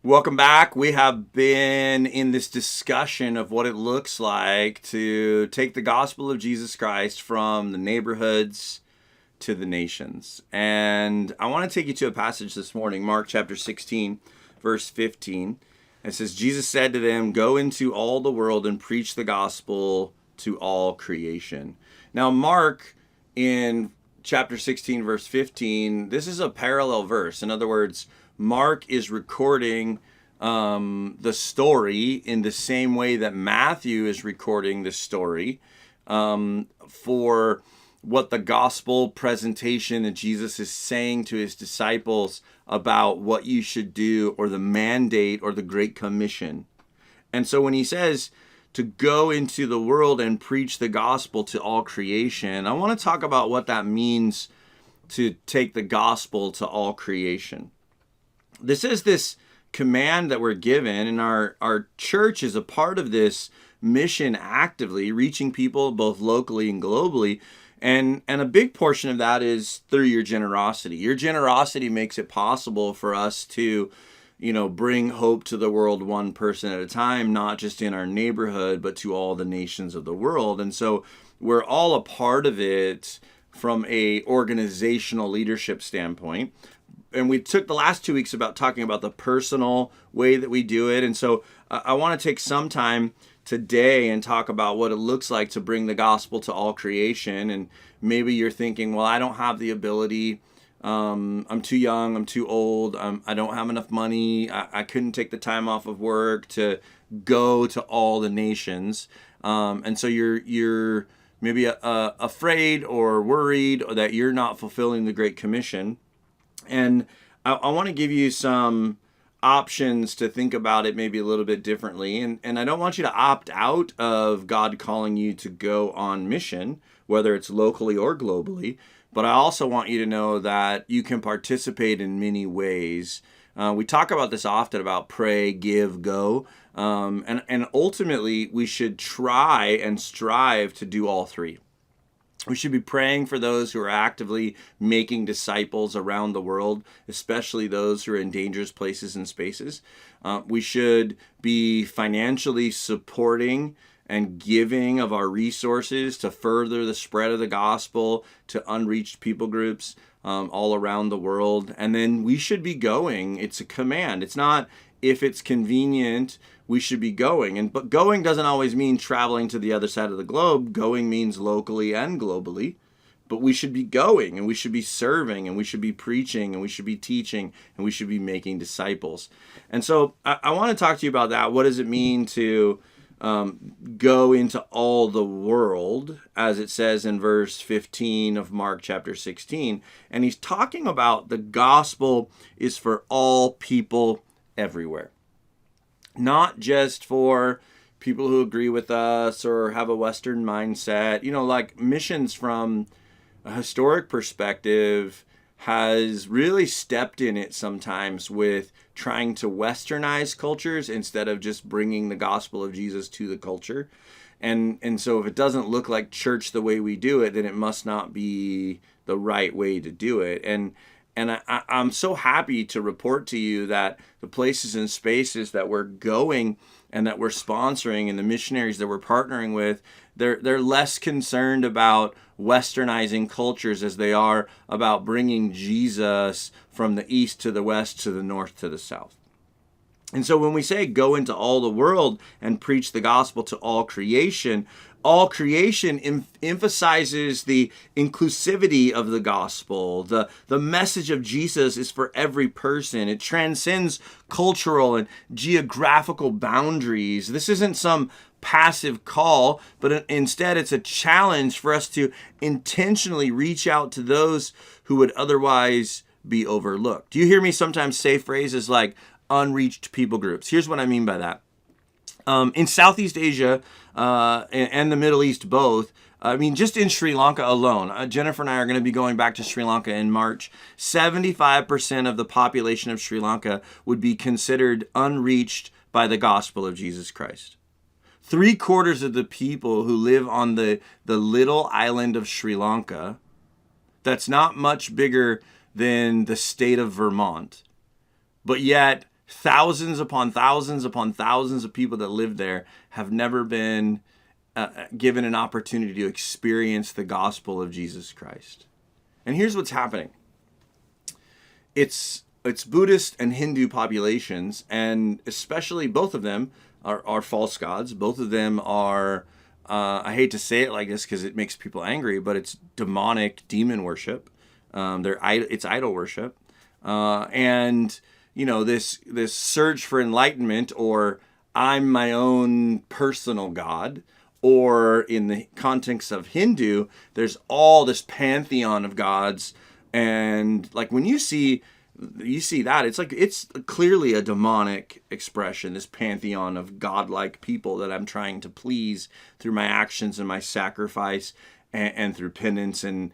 Welcome back. We have been in this discussion of what it looks like to take the gospel of Jesus Christ from the neighborhoods to the nations. And I want to take you to a passage this morning, Mark chapter 16, verse 15. It says, Jesus said to them, "Go into all the world and preach the gospel to all creation." Now, Mark in chapter 16, verse 15, this is a parallel verse. In other words, Mark is recording the story in the same way that Matthew is recording the story for what the gospel presentation that Jesus is saying to his disciples about what you should do, or the mandate or the Great Commission. And so when he says to go into the world and preach the gospel to all creation, I want to talk about what that means to take the gospel to all creation. This is this command that we're given, and our church is a part of this mission actively, reaching people both locally and globally. And a big portion of that is through your generosity. Your generosity makes it possible for us to, bring hope to the world one person at a time, not just in our neighborhood, but to all the nations of the world. And so we're all a part of it from a organizational leadership standpoint. And we took the last 2 weeks about talking about the personal way that we do it. And so I want to take some time today and talk about what it looks like to bring the gospel to all creation. And maybe you're thinking, well, I don't have the ability. I'm too young. I'm too old. I don't have enough money. I couldn't take the time off of work to go to all the nations. And so you're maybe afraid or worried that you're not fulfilling the Great Commission. And I want to give you some options to think about it maybe a little bit differently. And I don't want you to opt out of God calling you to go on mission, whether it's locally or globally. But I also want you to know that you can participate in many ways. We talk about this often, about pray, give, go. And ultimately, we should try and strive to do all three. We should be praying for those who are actively making disciples around the world, especially those who are in dangerous places and spaces. We should be financially supporting and giving of our resources to further the spread of the gospel to unreached people groups all around the world. And then we should be going. It's a command. It's not if it's convenient, we should be going. But going doesn't always mean traveling to the other side of the globe. Going means locally and globally. But we should be going, and we should be serving, and we should be preaching, and we should be teaching, and we should be making disciples. And so I want to talk to you about that. What does it mean to go into all the world, as it says in verse 15 of Mark chapter 16? And he's talking about the gospel is for all people everywhere. Not just for people who agree with us or have a Western mindset. Like missions from a historic perspective has really stepped in it sometimes with trying to westernize cultures instead of just bringing the gospel of Jesus to the culture. And so if it doesn't look like church the way we do it, then it must not be the right way to do it. And I'm so happy to report to you that the places and spaces that we're going and that we're sponsoring and the missionaries that we're partnering with, they're less concerned about westernizing cultures as they are about bringing Jesus from the east to the west to the north to the south. And so when we say go into all the world and preach the gospel to all creation emphasizes the inclusivity of the gospel. The message of Jesus is for every person. It transcends cultural and geographical boundaries. This isn't some passive call, but instead it's a challenge for us to intentionally reach out to those who would otherwise be overlooked. Do you hear me sometimes say phrases like unreached people groups? Here's what I mean by that. In Southeast Asia and the Middle East both, just in Sri Lanka alone, Jennifer and I are going to be going back to Sri Lanka in March. 75% of the population of Sri Lanka would be considered unreached by the gospel of Jesus Christ. 3/4 of the people who live on the little island of Sri Lanka, that's not much bigger than the state of Vermont, but yet thousands upon thousands upon thousands of people that live there have never been given an opportunity to experience the gospel of Jesus Christ. And here's what's happening. It's Buddhist and Hindu populations, and especially both of them are false gods. Both of them are, I hate to say it like this because it makes people angry, but it's demonic demon worship. It's idol worship. And, this search for enlightenment, or I'm my own personal God, or in the context of Hindu, there's all this pantheon of gods. And like when you see that, it's clearly a demonic expression, this pantheon of godlike people that I'm trying to please through my actions and my sacrifice and through penance and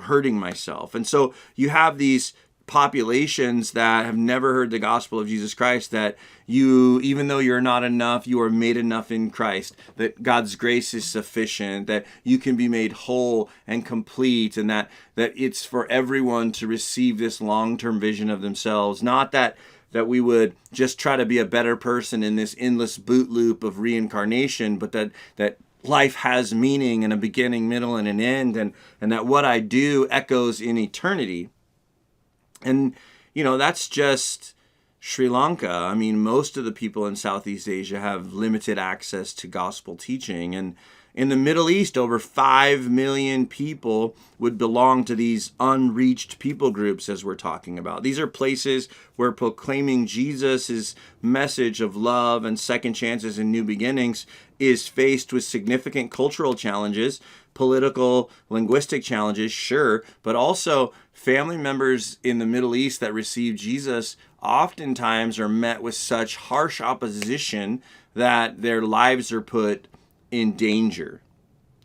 hurting myself. And so you have these populations that have never heard the gospel of Jesus Christ, that even though you're not enough, you are made enough in Christ, that God's grace is sufficient, that you can be made whole and complete, and that it's for everyone to receive this long-term vision of themselves. Not that we would just try to be a better person in this endless boot loop of reincarnation, but that life has meaning and a beginning, middle, and an end, and that what I do echoes in eternity. And, that's just Sri Lanka. I mean, most of the people in Southeast Asia have limited access to gospel teaching. And in the Middle East, over 5 million people would belong to these unreached people groups, as we're talking about. These are places where proclaiming Jesus' message of love and second chances and new beginnings is faced with significant cultural challenges, political, linguistic challenges, sure, but also family members in the Middle East that receive Jesus oftentimes are met with such harsh opposition that their lives are put in danger.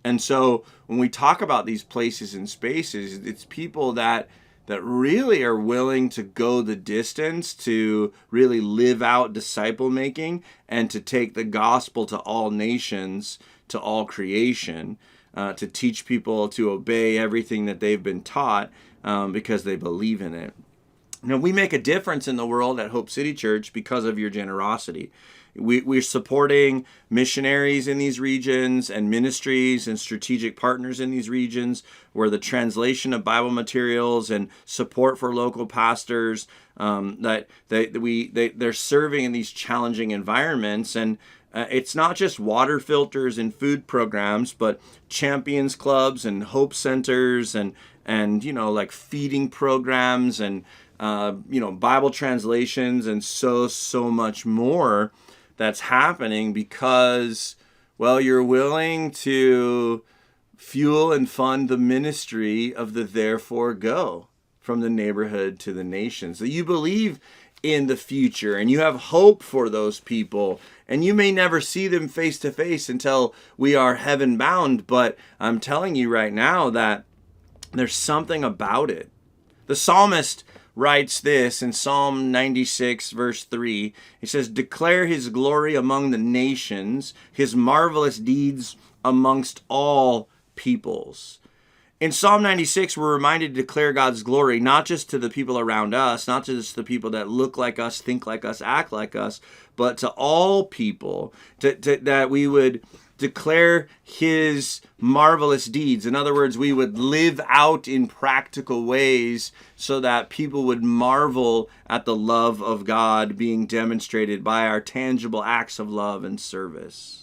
And so when we talk about these places and spaces, it's people that really are willing to go the distance to really live out disciple making and to take the gospel to all nations, to all creation, to teach people to obey everything that they've been taught because they believe in it. Now, we make a difference in the world at Hope City Church because of your generosity. We're supporting missionaries in these regions and ministries and strategic partners in these regions, where the translation of Bible materials and support for local pastors, they're serving in these challenging environments. And it's not just water filters and food programs, but champions clubs and hope centers and like feeding programs and Bible translations and so much more that's happening because, you're willing to fuel and fund the ministry of the Therefore Go from the neighborhood to the nations. So you believe in the future and you have hope for those people, and you may never see them face to face until we are heaven bound, but I'm telling you right now that there's something about it. The psalmist writes this in Psalm 96, verse 3. He says, "Declare his glory among the nations, his marvelous deeds amongst all peoples." In Psalm 96, we're reminded to declare God's glory, not just to the people around us, not just the people that look like us, think like us, act like us, but to all people, that we would declare his marvelous deeds. In other words, we would live out in practical ways so that people would marvel at the love of God being demonstrated by our tangible acts of love and service.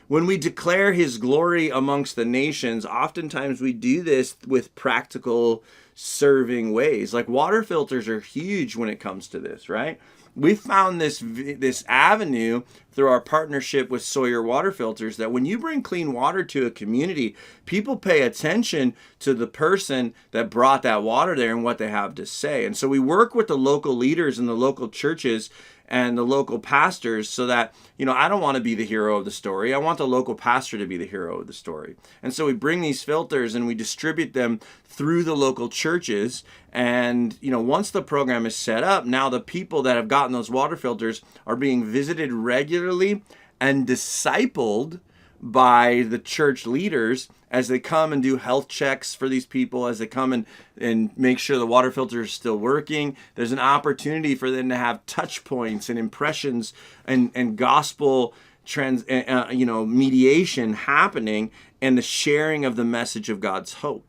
When we declare his glory amongst the nations, oftentimes we do this with practical serving ways. Like water filters are huge when it comes to this, right? We found this avenue through our partnership with Sawyer Water Filters, that when you bring clean water to a community, people pay attention to the person that brought that water there and what they have to say. And so we work with the local leaders and the local churches and the local pastors so that, I don't want to be the hero of the story. I want the local pastor to be the hero of the story. And so we bring these filters and we distribute them through the local churches. And, once the program is set up, now the people that have gotten those water filters are being visited regularly and discipled by the church leaders as they come and do health checks for these people, as they come and make sure the water filter is still working. There's an opportunity for them to have touch points and impressions and gospel mediation happening, and the sharing of the message of God's hope.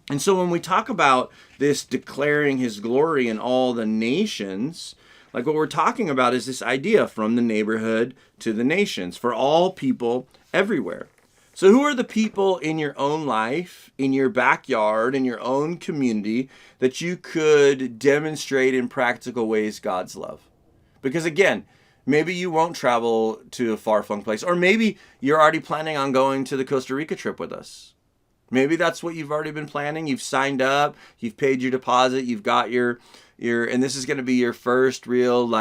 And so when we talk about this declaring his glory in all the nations, like what we're talking about is this idea from the neighborhood to the nations, for all people everywhere. So who are the people in your own life, in your backyard, in your own community that you could demonstrate in practical ways God's love? Because again, maybe you won't travel to a far-flung place, or maybe you're already planning on going to the Costa Rica trip with us. Maybe that's what you've already been planning. You've signed up, you've paid your deposit, you've got your, and this is going to be your first real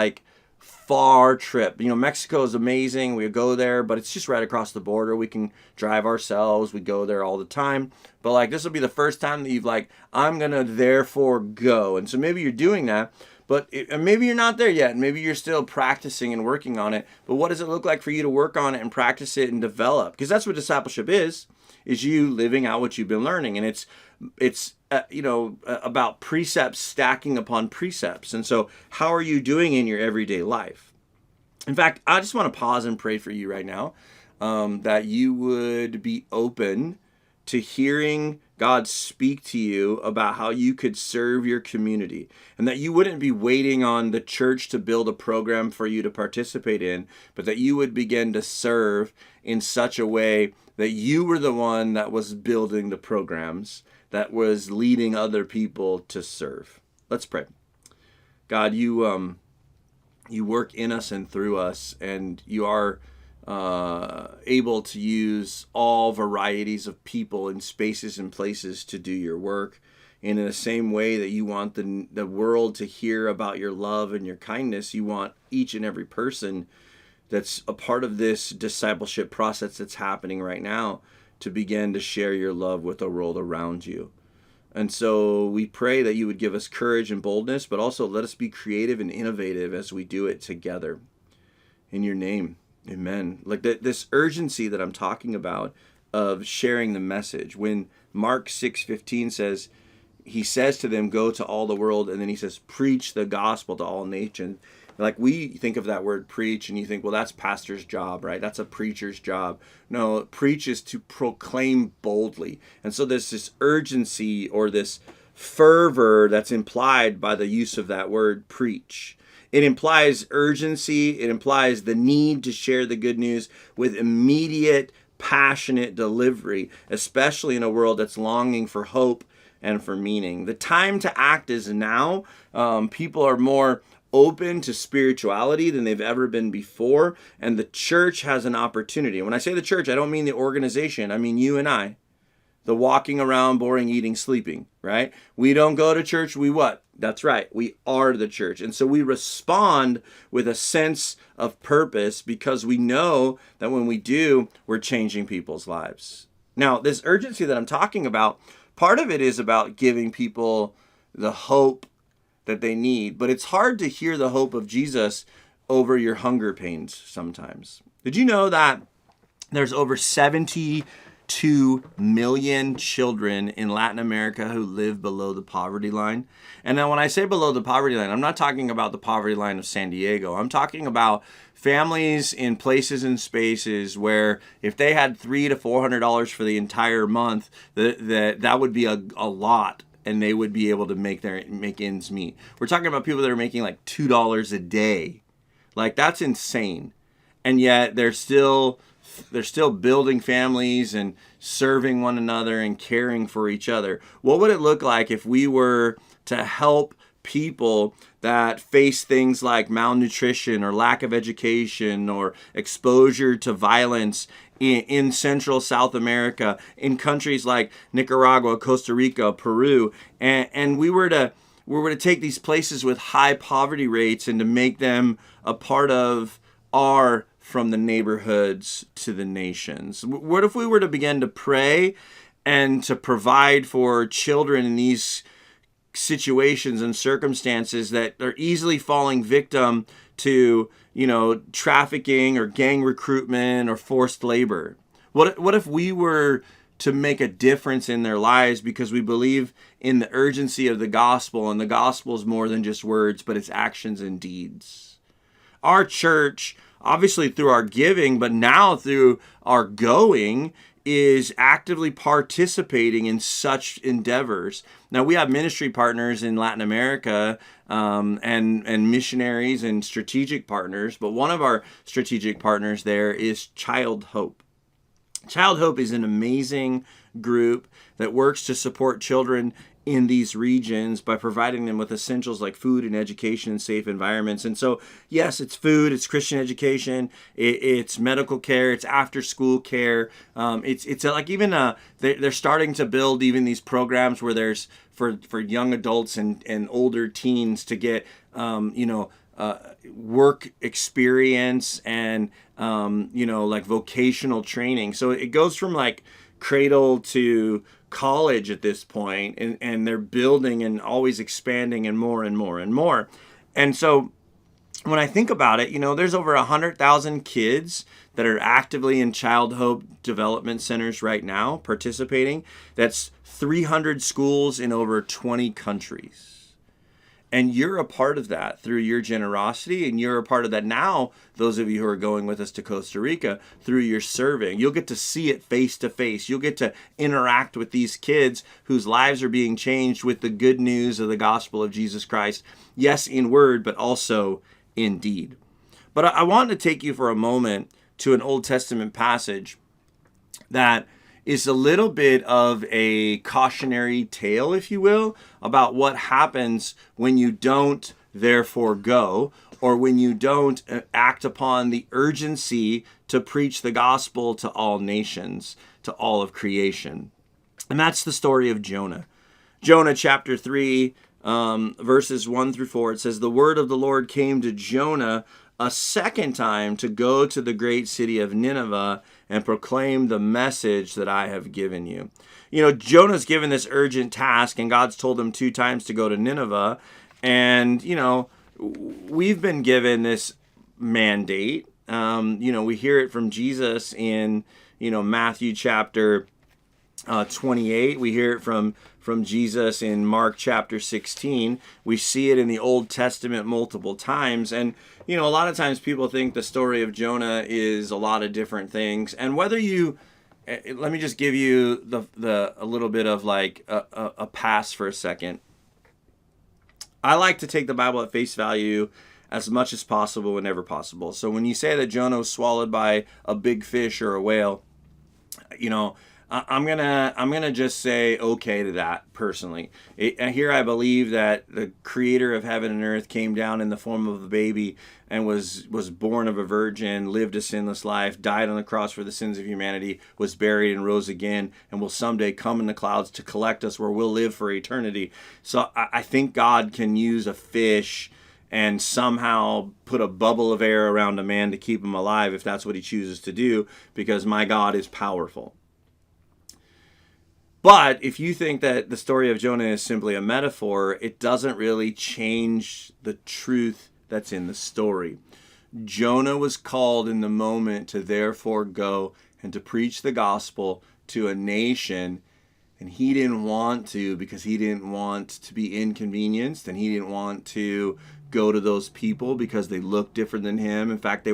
far trip. Mexico is amazing. We go there, but it's just right across the border. We can drive ourselves. We go there all the time. But this will be the first time that you've I'm going to therefore go. And so maybe you're doing that, but maybe you're not there yet. Maybe you're still practicing and working on it. But what does it look like for you to work on it and practice it and develop? Because that's what discipleship is you living out what you've been learning. And it's about precepts stacking upon precepts. And so how are you doing in your everyday life? In fact, I just want to pause and pray for you right now, that you would be open to hearing God speak to you about how you could serve your community, and that you wouldn't be waiting on the church to build a program for you to participate in, but that you would begin to serve in such a way that you were the one that was building the programs, that was leading other people to serve. Let's pray. God, you work in us and through us, and you are able to use all varieties of people and spaces and places to do your work. And in the same way that you want the world to hear about your love and your kindness, you want each and every person that's a part of this discipleship process that's happening right now to begin to share your love with the world around you. And so we pray that you would give us courage and boldness, but also let us be creative and innovative as we do it together. In your name, amen. This urgency that I'm talking about of sharing the message. When Mark 6:15 says, he says to them, go to all the world, and then he says, preach the gospel to all nations. We think of that word preach, and you think, well, that's pastor's job, right? That's a preacher's job. No, preach is to proclaim boldly. And so there's this urgency or this fervor that's implied by the use of that word preach. It implies urgency. It implies the need to share the good news with immediate, passionate delivery, especially in a world that's longing for hope and for meaning. The time to act is now. People are more open to spirituality than they've ever been before, and the church has an opportunity. When I say the church, I don't mean the organization. I mean you and I. The walking around, boring, eating, sleeping, right? We don't go to church, we what? That's right, we are the church. And so we respond with a sense of purpose because we know that when we do, we're changing people's lives. Now, this urgency that I'm talking about, part of it is about giving people the hope that they need, but it's hard to hear the hope of Jesus over your hunger pains sometimes. Did you know that there's over 72 million children in Latin America who live below the poverty line? And now when I say below the poverty line, I'm not talking about the poverty line of San Diego. I'm talking about families in places and spaces where if they had $300 to $400 for the entire month, that would be a lot, and they would be able to make ends meet. We're talking about people that are making $2 a day. That's insane. And yet they're still building families and serving one another and caring for each other. What would it look like if we were to help people that face things like malnutrition or lack of education or exposure to violence in Central South America, in countries like Nicaragua, Costa Rica, Peru, and we were to take these places with high poverty rates and to make them a part of our from the neighborhoods to the nations? What if we were to begin to pray and to provide for children in these situations and circumstances that are easily falling victim to, trafficking or gang recruitment or forced labor? What if we were to make a difference in their lives because we believe in the urgency of the gospel, and the gospel is more than just words, but it's actions and deeds. Our church, obviously through our giving, but now through our going, is actively participating in such endeavors. Now, we have ministry partners in Latin America and missionaries and strategic partners, but one of our strategic partners there is Child Hope. Child Hope is an amazing group that works to support children in these regions by providing them with essentials like food and education and safe environments. And so, yes, it's food, it's Christian education, it's medical care, it's after school care. It's like even they're starting to build even these programs where there's for young adults and older teens to get work experience and like vocational training. So it goes from like cradle to college at this point, and they're building and always expanding and more and more and more. And so when I think about it, there's over 100,000 kids that are actively in Child Hope development centers right now participating. That's 300 schools in over 20 countries. And you're a part of that through your generosity, and you're a part of that now, those of you who are going with us to Costa Rica, through your serving. You'll get to see it face to face. You'll get to interact with these kids whose lives are being changed with the good news of the gospel of Jesus Christ. Yes, in word, but also in deed. But I want to take you for a moment to an Old Testament passage that is a little bit of a cautionary tale, if you will, about what happens when you don't therefore go, or when you don't act upon the urgency to preach the gospel to all nations, to all of creation. And that's the story of Jonah. Jonah chapter 3, verses 1 through 4, it says, "The word of the Lord came to Jonah a second time to go to the great city of Nineveh and proclaim the message that I have given you." Jonah's given this urgent task, and God's told him 2 times to go to Nineveh. And, we've been given this mandate. We hear it from Jesus in, Matthew chapter 28. We hear it from Jesus in Mark chapter 16. We see it in the Old Testament multiple times. And, a lot of times people think the story of Jonah is a lot of different things. And whether let me just give you a little bit of like a pass for a second. I like to take the Bible at face value as much as possible whenever possible. So when you say that Jonah was swallowed by a big fish or a whale, I'm gonna just say okay to that personally. Here I believe that the creator of heaven and earth came down in the form of a baby and was born of a virgin, lived a sinless life, died on the cross for the sins of humanity, was buried and rose again, and will someday come in the clouds to collect us where we'll live for eternity. So I think God can use a fish and somehow put a bubble of air around a man to keep him alive if that's what he chooses to do, because my God is powerful. But if you think that the story of Jonah is simply a metaphor, it doesn't really change the truth that's in the story. Jonah was called in the moment to therefore go and to preach the gospel to a nation, and he didn't want to because he didn't want to be inconvenienced, and he didn't want to go to those people because they looked different than him. In fact,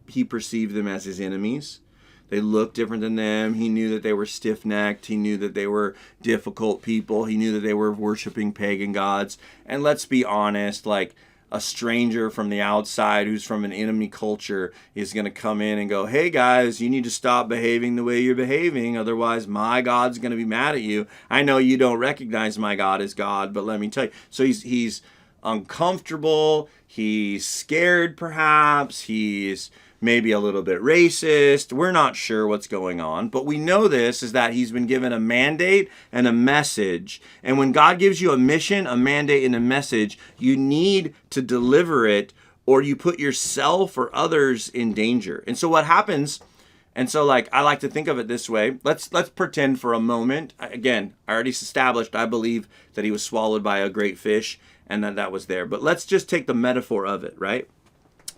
he perceived them as his enemies. They looked different than them. He knew that they were stiff-necked. He knew that they were difficult people. He knew that they were worshiping pagan gods. And let's be honest, like a stranger from the outside who's from an enemy culture is going to come in and go, "Hey guys, you need to stop behaving the way you're behaving. Otherwise, my God's going to be mad at you. I know you don't recognize my God as God, but let me tell you." So he's uncomfortable. He's scared perhaps. He's maybe a little bit racist. We're not sure what's going on, but we know this is that he's been given a mandate and a message. And when God gives you a mission, a mandate, and a message, you need to deliver it, or you put yourself or others in danger. And so what happens, and so like I like to think of it this way. Let's pretend for a moment. Again, I already established I believe that he was swallowed by a great fish and that was there. But let's just take the metaphor of it, right?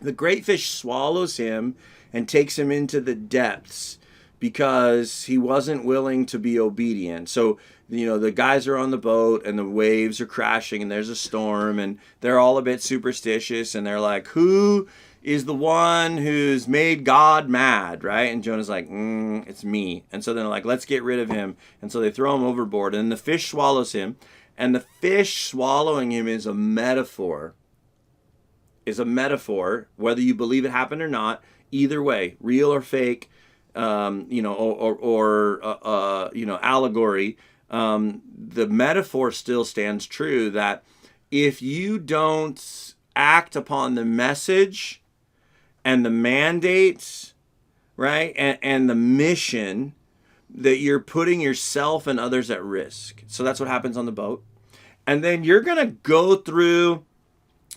The great fish swallows him and takes him into the depths because he wasn't willing to be obedient. So, the guys are on the boat and the waves are crashing and there's a storm and they're all a bit superstitious and they're like, who is the one who's made God mad, right? And Jonah's like, it's me. And so they're like, let's get rid of him. And so they throw him overboard and the fish swallows him. And the fish swallowing him is a metaphor. Whether you believe it happened or not, either way, real or fake, allegory, the metaphor still stands true that if you don't act upon the message and the mandate, right, and the mission, that you're putting yourself and others at risk. So that's what happens on the boat. And then you're going to go through,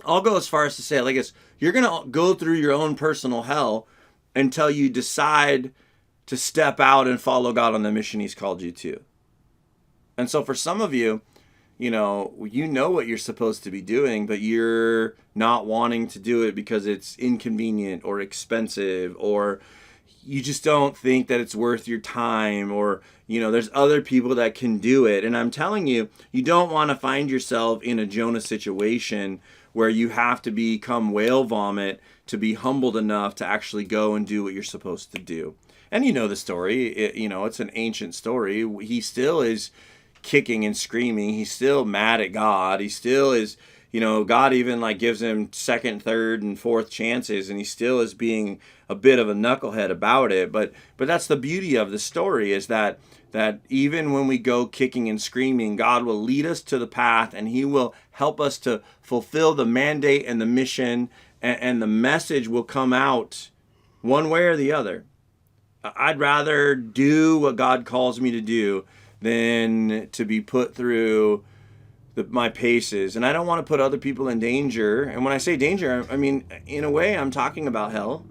I'll go as far as to say it like this, you're going to go through your own personal hell until you decide to step out and follow God on the mission he's called you to. And so for some of you, you know what you're supposed to be doing, but you're not wanting to do it because it's inconvenient or expensive, or you just don't think that it's worth your time, or, there's other people that can do it. And I'm telling you, you don't want to find yourself in a Jonah situation where you have to become whale vomit to be humbled enough to actually go and do what you're supposed to do. And you know the story, it's an ancient story. He still is kicking and screaming. He's still mad at God. He still is, God even gives him second, third, and fourth chances, and he still is being a bit of a knucklehead about it. But that's the beauty of the story, is that even when we go kicking and screaming, God will lead us to the path, and he will help us to fulfill the mandate and the mission, and the message will come out one way or the other. I'd rather do what God calls me to do than to be put through my paces. And I don't want to put other people in danger. And when I say danger, I mean, in a way, I'm talking about hell.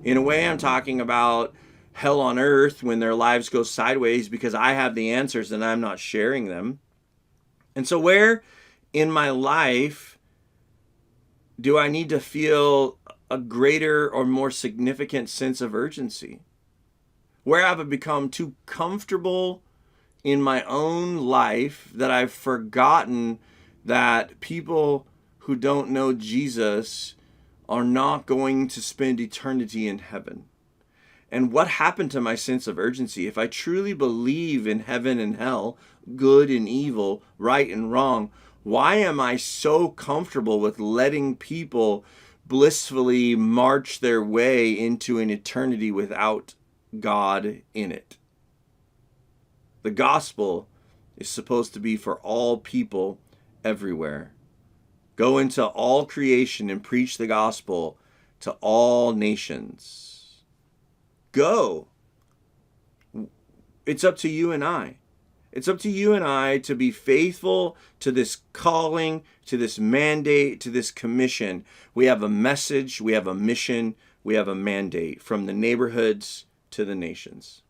In a way, I'm talking about hell on earth when their lives go sideways because I have the answers and I'm not sharing them. And so where in my life do I need to feel a greater or more significant sense of urgency? Where have I become too comfortable in my own life that I've forgotten that people who don't know Jesus are not going to spend eternity in heaven? And what happened to my sense of urgency? If I truly believe in heaven and hell, good and evil, right and wrong, why am I so comfortable with letting people blissfully march their way into an eternity without God in it? The gospel is supposed to be for all people everywhere. Go into all creation and preach the gospel to all nations. Go. It's up to you and I. It's up to you and I to be faithful to this calling, to this mandate, to this commission. We have a message, we have a mission, we have a mandate from the neighborhoods to the nations.